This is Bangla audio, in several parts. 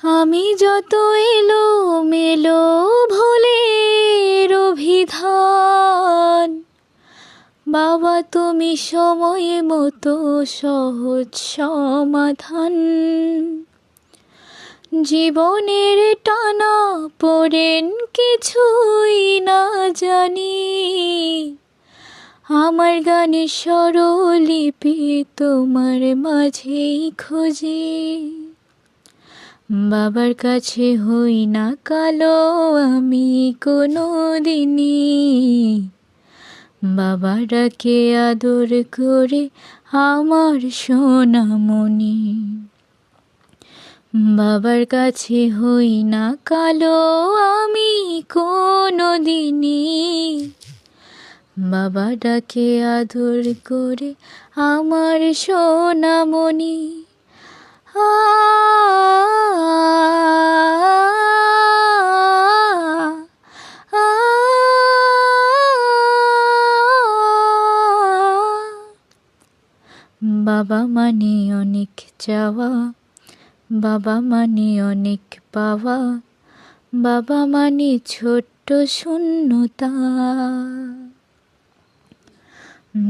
আমি যত এলো মেলো ভুলের অভিধান, বাবা তুমি সময় মতো সহজ সমাধান। জীবনের টানা পড়েন কিছুই না জানি, আমার গানের স্বরলিপি তোমার মাঝেই খোঁজে। বাবার কাছে হই না কালো আমি কোনো দিনই, বাবা ডাকে আদর করে আমার সোনামণি। বাবার কাছে হই না কালো আমি কোনো দিনই, বাবা ডাকে আদর করে আমার সোনামণি। বাবা মানে অনেক চাওয়া, বাবা মানে অনেক পাওয়া, বাবা মানে ছোট্ট শূন্যতা,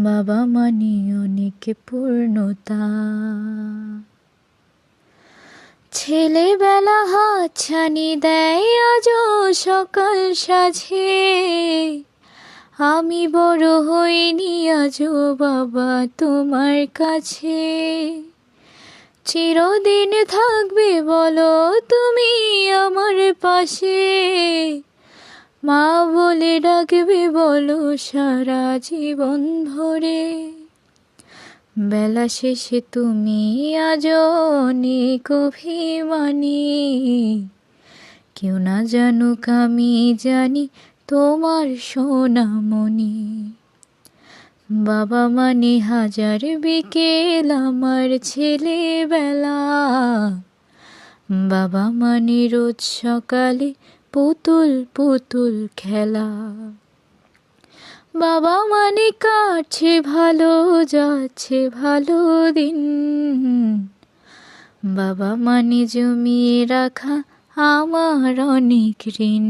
বাবা মানে অনেক পূর্ণতা। ছেলেবেলা হাতছানি দেয় আজও সকাল সাঝে, আমি বড় হইনি আজও বাবা তোমার কাছে। চিরদিন থাকবে বলো তুমি আমার পাশে, মা বলে ডাকবে বলো সারা জীবন ভরে। বেলা শেষে তুমি আজও অনেক অভিমানী, কেউ না জানুক আমি জানি তোমার সোনামণি। বাবা মানে হাজার বিকেল আমার ছেলেবেলা, বাবা মানে রোজ সকালে পুতুল পুতুল খেলা। বাবা মানে কাটছে ভালো যাচ্ছে ভালো দিন, বাবা মানে জমিয়ে রাখা আমার অনেক ঋণ।